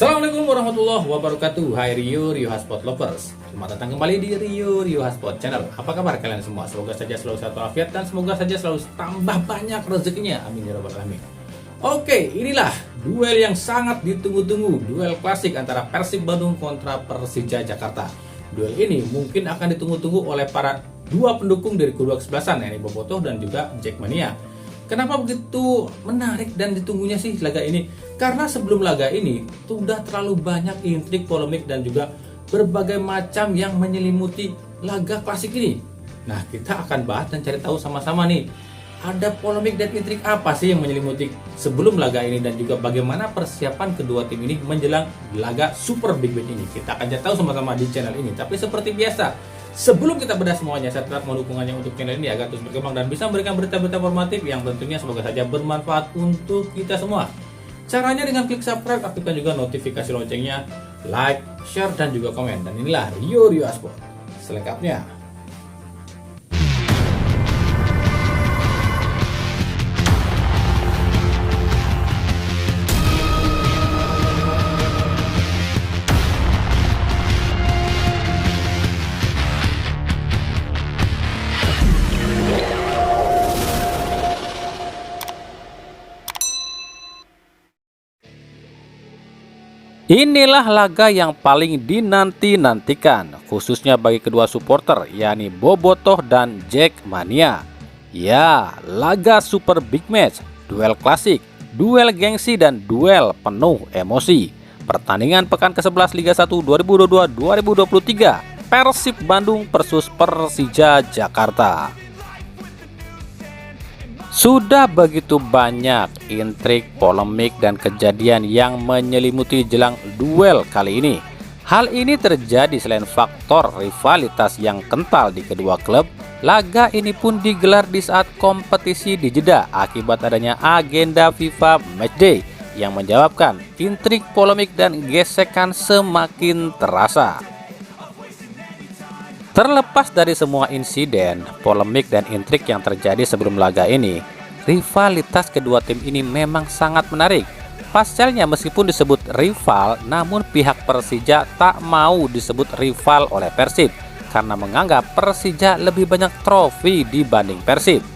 Assalamualaikum warahmatullahi wabarakatuh. Hai Rio Hotspot Lovers. Selamat datang kembali di Rio Hotspot Channel. Apa kabar kalian semua? Semoga saja selalu sehat walafiat dan semoga saja selalu tambah banyak rezekinya. Amin ya rabbal alamin. Oke, inilah duel yang sangat ditunggu-tunggu. Duel klasik antara Persib Bandung kontra Persija Jakarta. Duel ini mungkin akan ditunggu-tunggu oleh para dua pendukung dari kedua kesebelasan, yakni Bobotoh dan juga Jackmania. Kenapa begitu menarik dan ditunggunya sih laga ini? Karena sebelum laga ini sudah terlalu banyak intrik, polemik dan juga berbagai macam yang menyelimuti laga klasik ini. Nah, kita akan bahas dan cari tahu sama-sama nih. Ada polemik dan intrik apa sih yang menyelimuti sebelum laga ini dan juga bagaimana persiapan kedua tim ini menjelang laga Super Big Match ini. Kita akan cari tahu sama-sama di channel ini. Tapi seperti biasa, sebelum kita bedah semuanya, saya tetap mau dukungannya untuk channel ini agar terus berkembang dan bisa memberikan berita-berita informatif yang tentunya semoga saja bermanfaat untuk kita semua. Caranya dengan klik subscribe, aktifkan juga notifikasi loncengnya, like, share, dan juga komen. Dan inilah Rio Hotspot selengkapnya. Inilah laga yang paling dinanti-nantikan, khususnya bagi kedua supporter, yakni Bobotoh dan Jackmania. Ya, laga Super Big Match, duel klasik, duel gengsi dan duel penuh emosi. Pertandingan pekan ke-11 Liga 1 2022-2023, Persib Bandung versus Persija Jakarta. Sudah begitu banyak intrik, polemik, dan kejadian yang menyelimuti jelang duel kali ini. Hal ini terjadi selain faktor rivalitas yang kental di kedua klub. Laga ini pun digelar di saat kompetisi dijeda akibat adanya agenda FIFA Matchday yang menyebabkan intrik, polemik, dan gesekan semakin terasa. Terlepas dari semua insiden, polemik, dan intrik yang terjadi sebelum laga ini, rivalitas kedua tim ini memang sangat menarik. Pasalnya meskipun disebut rival, namun pihak Persija tak mau disebut rival oleh Persib karena menganggap Persija lebih banyak trofi dibanding Persib.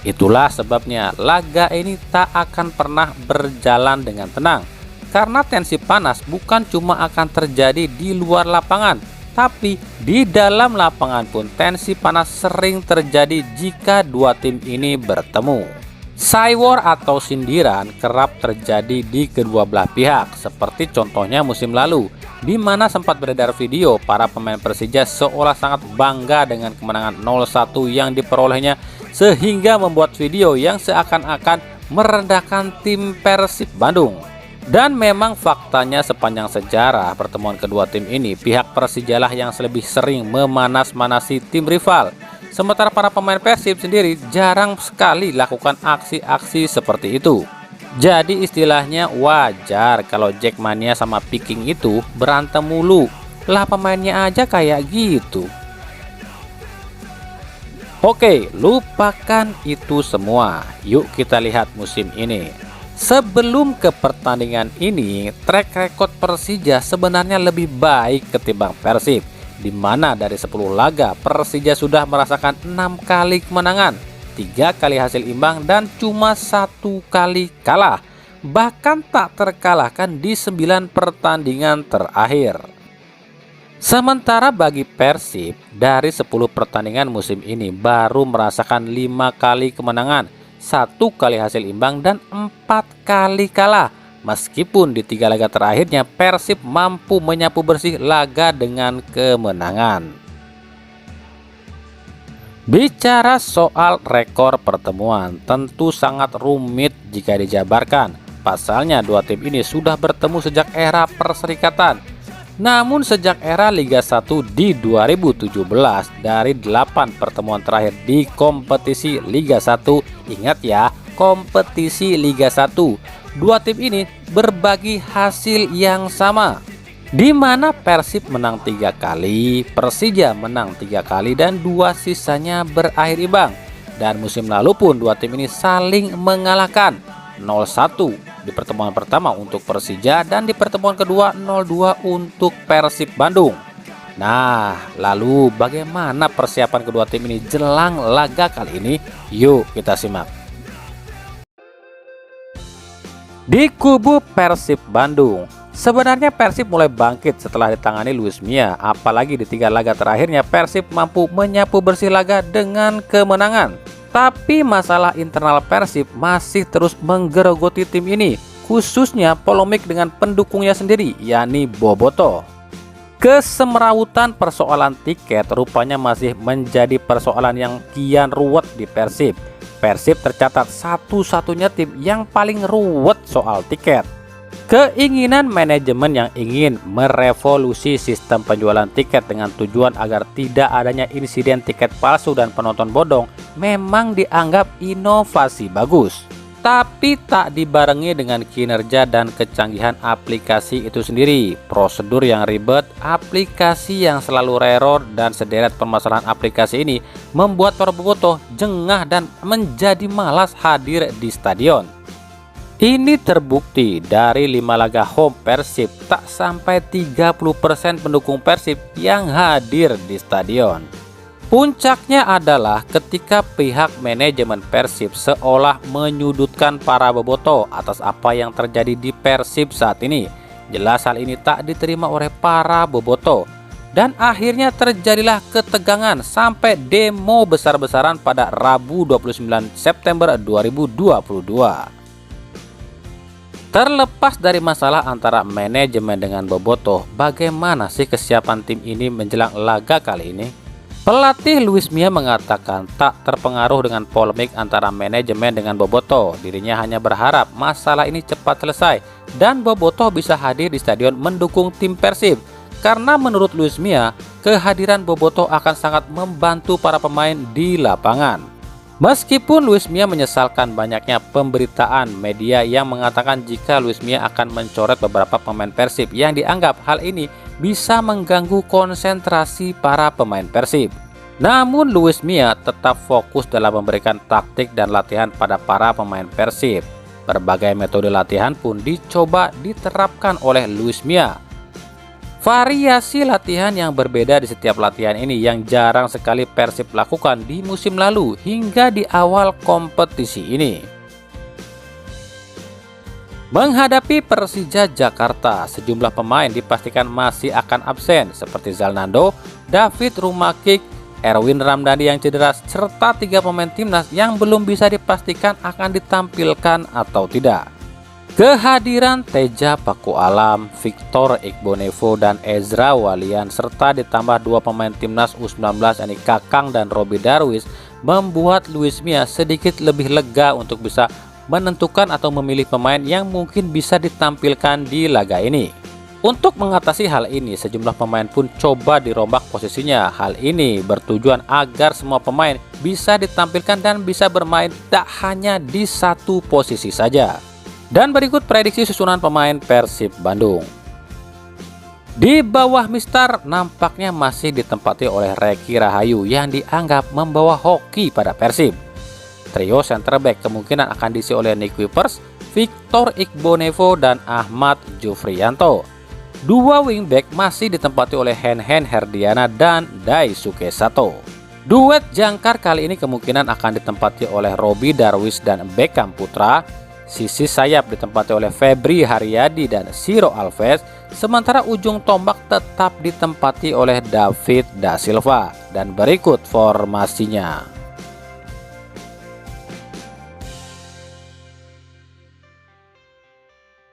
Itulah sebabnya laga ini tak akan pernah berjalan dengan tenang, karena tensi panas bukan cuma akan terjadi di luar lapangan, tapi di dalam lapangan pun tensi panas sering terjadi jika dua tim ini bertemu. Cywar atau sindiran kerap terjadi di kedua belah pihak, seperti contohnya musim lalu, di mana sempat beredar video para pemain Persija seolah sangat bangga dengan kemenangan 0-1 yang diperolehnya, sehingga membuat video yang seakan-akan merendahkan tim Persib Bandung. Dan memang faktanya sepanjang sejarah pertemuan kedua tim ini, pihak Persijalah yang lebih sering memanas-manasi tim rival. Sementara para pemain Persib sendiri jarang sekali lakukan aksi-aksi seperti itu. Jadi istilahnya wajar kalau Jackmania sama Viking itu berantem mulu. Lah pemainnya aja kayak gitu. Oke, lupakan itu semua. Yuk kita lihat musim ini. Sebelum ke pertandingan ini, track record Persija sebenarnya lebih baik ketimbang Persib, di mana dari 10 laga Persija sudah merasakan 6 kali kemenangan, 3 kali hasil imbang, dan cuma 1 kali kalah. Bahkan tak terkalahkan di 9 pertandingan terakhir. Sementara bagi Persib, dari 10 pertandingan musim ini baru merasakan 5 kali kemenangan, 1 kali hasil imbang, dan 4 kali kalah. Meskipun di 3 laga terakhirnya Persib mampu menyapu bersih laga dengan kemenangan. Bicara soal rekor pertemuan, tentu sangat rumit jika dijabarkan. Pasalnya dua tim ini sudah bertemu sejak era Perserikatan. Namun sejak era Liga 1 di 2017, dari 8 pertemuan terakhir di kompetisi Liga 1, ingat ya, kompetisi Liga 1, dua tim ini berbagi hasil yang sama, di mana Persib menang 3 kali, Persija menang 3 kali, dan 2 sisanya berakhir imbang. Dan musim lalu pun dua tim ini saling mengalahkan 0-1, Di pertemuan pertama untuk Persija dan di pertemuan kedua 0-2 untuk Persib Bandung. Nah, lalu bagaimana persiapan kedua tim ini jelang laga kali ini? Yuk kita simak. Di kubu Persib Bandung, sebenarnya Persib mulai bangkit setelah ditangani Luis Mia. Apalagi di 3 laga terakhirnya Persib mampu menyapu bersih laga dengan kemenangan. Tapi masalah internal Persib masih terus menggerogoti tim ini, khususnya polemik dengan pendukungnya sendiri, yakni Bobotoh. Kesemrawutan persoalan tiket rupanya masih menjadi persoalan yang kian ruwet di Persib. Persib tercatat satu-satunya tim yang paling ruwet soal tiket. Keinginan manajemen yang ingin merevolusi sistem penjualan tiket dengan tujuan agar tidak adanya insiden tiket palsu dan penonton bodong memang dianggap inovasi bagus. Tapi tak dibarengi dengan kinerja dan kecanggihan aplikasi itu sendiri. Prosedur yang ribet, aplikasi yang selalu error, dan sederet permasalahan aplikasi ini membuat para bobotoh jengah dan menjadi malas hadir di stadion. Ini terbukti dari 5 laga home Persib, tak sampai 30% pendukung Persib yang hadir di stadion. Puncaknya adalah ketika pihak manajemen Persib seolah menyudutkan para bobotoh atas apa yang terjadi di Persib saat ini. Jelas hal ini tak diterima oleh para bobotoh, dan akhirnya terjadilah ketegangan sampai demo besar-besaran pada Rabu 29 September 2022. Terlepas dari masalah antara manajemen dengan bobotoh, bagaimana sih kesiapan tim ini menjelang laga kali ini? Pelatih Luis Mia mengatakan tak terpengaruh dengan polemik antara manajemen dengan bobotoh. Dirinya hanya berharap masalah ini cepat selesai dan bobotoh bisa hadir di stadion mendukung tim Persib. Karena menurut Luis Mia, kehadiran bobotoh akan sangat membantu para pemain di lapangan. Meskipun Luis Mia menyesalkan banyaknya pemberitaan media yang mengatakan jika Luis Mia akan mencoret beberapa pemain Persib yang dianggap hal ini bisa mengganggu konsentrasi para pemain Persib. Namun Luis Mia tetap fokus dalam memberikan taktik dan latihan pada para pemain Persib. Berbagai metode latihan pun dicoba diterapkan oleh Luis Mia. Variasi latihan yang berbeda di setiap latihan ini yang jarang sekali Persib lakukan di musim lalu hingga di awal kompetisi ini. Menghadapi Persija Jakarta, sejumlah pemain dipastikan masih akan absen seperti Zalnando, David Rumakik, Erwin Ramdhani yang cedera, serta 3 pemain timnas yang belum bisa dipastikan akan ditampilkan atau tidak. Kehadiran Teja Paku Alam, Victor Igbonevo, dan Ezra Walian serta ditambah 2 pemain timnas U19 yakni Kakang dan Robby Darwis membuat Luis Mia sedikit lebih lega untuk bisa menentukan atau memilih pemain yang mungkin bisa ditampilkan di laga ini. Untuk mengatasi hal ini, sejumlah pemain pun coba dirombak posisinya. Hal ini bertujuan agar semua pemain bisa ditampilkan dan bisa bermain tak hanya di satu posisi saja. Dan berikut prediksi susunan pemain Persib Bandung. Di bawah Mister nampaknya masih ditempati oleh Reky Rahayu yang dianggap membawa hoki pada Persib. Trio center back kemungkinan akan diisi oleh Nick Kuipers, Victor Igbonevo, dan Ahmad Jufriyanto. 2 wingback masih ditempati oleh Hen Herdiana dan Daisuke Sato. Duet jangkar kali ini kemungkinan akan ditempati oleh Robby Darwis dan Beckham Putra. Sisi sayap ditempati oleh Febri Haryadi dan Ciro Alves, sementara ujung tombak tetap ditempati oleh David Da Silva. Dan berikut formasinya.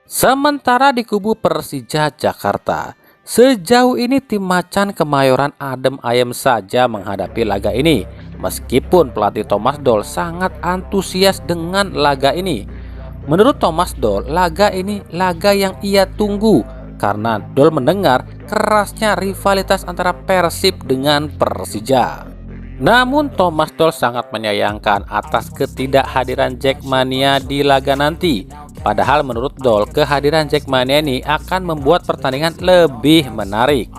Sementara di kubu Persija Jakarta, sejauh ini tim Macan Kemayoran adem ayem saja menghadapi laga ini. Meskipun pelatih Thomas Doll sangat antusias dengan laga ini. Menurut Thomas Doll, laga ini laga yang ia tunggu karena Doll mendengar kerasnya rivalitas antara Persib dengan Persija. Namun Thomas Doll sangat menyayangkan atas ketidakhadiran Jackmania di laga nanti. Padahal menurut Doll, kehadiran Jackmania ini akan membuat pertandingan lebih menarik.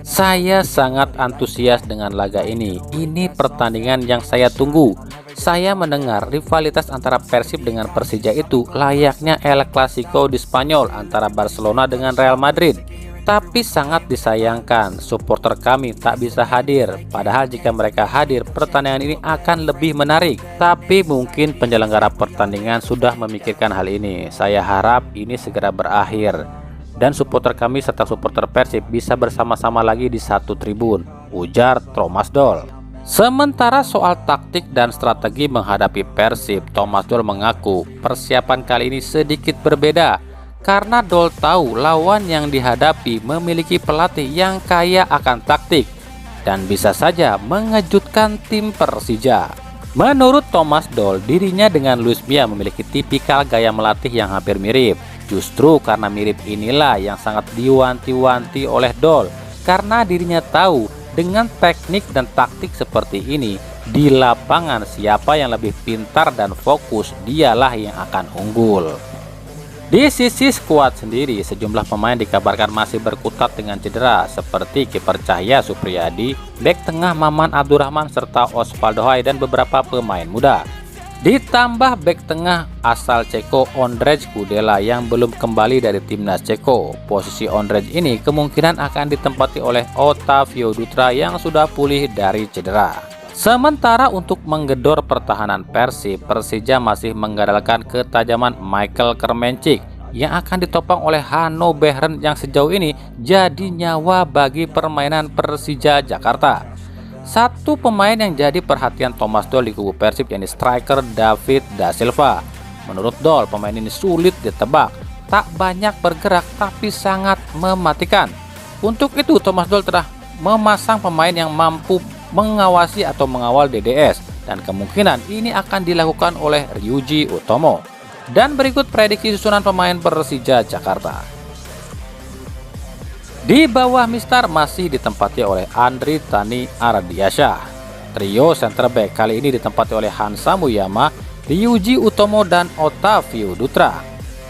Saya sangat antusias dengan laga ini. Ini pertandingan yang saya tunggu. Saya mendengar rivalitas antara Persib dengan Persija itu layaknya El Clasico di Spanyol antara Barcelona dengan Real Madrid. Tapi sangat disayangkan, supporter kami tak bisa hadir. Padahal jika mereka hadir, pertandingan ini akan lebih menarik. Tapi mungkin penyelenggara pertandingan sudah memikirkan hal ini. Saya harap ini segera berakhir dan supporter kami serta supporter Persib bisa bersama-sama lagi di satu tribun, ujar Thomas Doll. Sementara soal taktik dan strategi menghadapi Persib, Thomas Doll mengaku persiapan kali ini sedikit berbeda. Karena Doll tahu lawan yang dihadapi memiliki pelatih yang kaya akan taktik dan bisa saja mengejutkan tim Persija. Menurut Thomas Doll, dirinya dengan Luis Mia memiliki tipikal gaya melatih yang hampir mirip. Justru karena mirip inilah yang sangat diwanti-wanti oleh Doll, karena dirinya tahu dengan teknik dan taktik seperti ini di lapangan siapa yang lebih pintar dan fokus dialah yang akan unggul. Di sisi skuad sendiri, sejumlah pemain dikabarkan masih berkutat dengan cedera seperti kiper Cahya Supriyadi, bek tengah Maman Abdurrahman serta Osvaldo Hai dan beberapa pemain muda. Ditambah bek tengah asal Ceko Ondrej Kudela yang belum kembali dari timnas Ceko. Posisi Ondrej ini kemungkinan akan ditempati oleh Otavio Dutra yang sudah pulih dari cedera. Sementara untuk menggedor pertahanan Persib, Persija masih mengandalkan ketajaman Michael Kermencik yang akan ditopang oleh Hanno Behren yang sejauh ini jadi nyawa bagi permainan Persija Jakarta. Satu pemain yang jadi perhatian Thomas Doll di kubu Persib yakni striker David Da Silva. Menurut Doll, pemain ini sulit ditebak, tak banyak bergerak tapi sangat mematikan. Untuk itu Thomas Doll telah memasang pemain yang mampu mengawasi atau mengawal DDS dan kemungkinan ini akan dilakukan oleh Ryuji Utomo. Dan berikut prediksi susunan pemain Persija Jakarta. Di bawah Mistar masih ditempati oleh Andri Tani Ardiasyah. Trio center back kali ini ditempati oleh Hansa Muyama, Ryuji Utomo dan Otavio Dutra.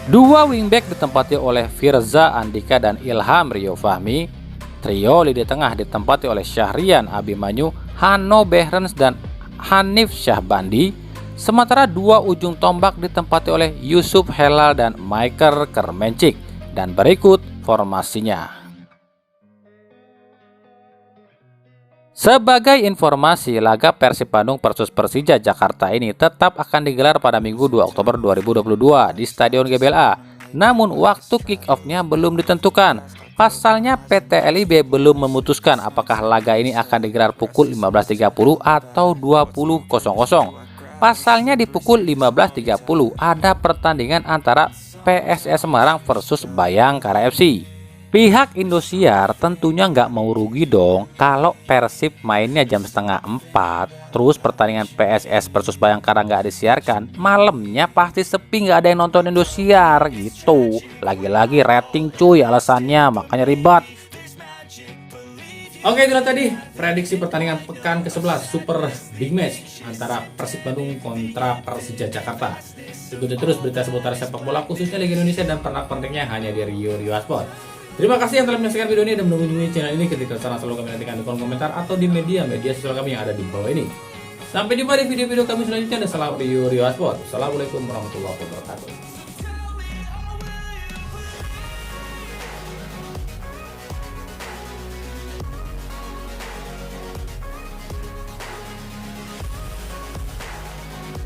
Dua wingback ditempati oleh Firza Andika dan Ilham Rio Fahmi. Trio lini tengah ditempati oleh Syahrian Abimanyu, Hanno Behrens dan Hanif Syahbandi. Sementara dua ujung tombak ditempati oleh Yusuf Helal dan Michael Kermencik. Dan berikut formasinya. Sebagai informasi, laga Persib Bandung versus Persija Jakarta ini tetap akan digelar pada Minggu 2 Oktober 2022 di Stadion GBLA. Namun waktu kick-off-nya belum ditentukan. Pasalnya PT LIB belum memutuskan apakah laga ini akan digelar pukul 15.30 atau 20.00. Pasalnya di pukul 15.30 ada pertandingan antara PSS Semarang versus Bayangkara FC. Pihak Indosiar tentunya nggak mau rugi dong kalau Persib mainnya jam setengah 4, terus pertandingan PSS versus Bayangkara nggak disiarkan, malamnya pasti sepi, nggak ada yang nonton Indosiar gitu. Lagi-lagi rating cuy alasannya, makanya ribet. Oke, itulah tadi prediksi pertandingan pekan ke-11 Super Big Match antara Persib Bandung kontra Persija Jakarta. Ikuti terus berita seputar sepak bola khususnya Liga Indonesia dan pernak-perniknya hanya di Rio Sport. Terima kasih yang telah menyaksikan video ini dan mengunjungi channel ini. Ketika saran selalu kami nantikan di kolom komentar atau di media sosial kami yang ada di bawah ini. Sampai jumpa di video-video kami selanjutnya dan salam Rio Sport. Assalamualaikum warahmatullahi wabarakatuh.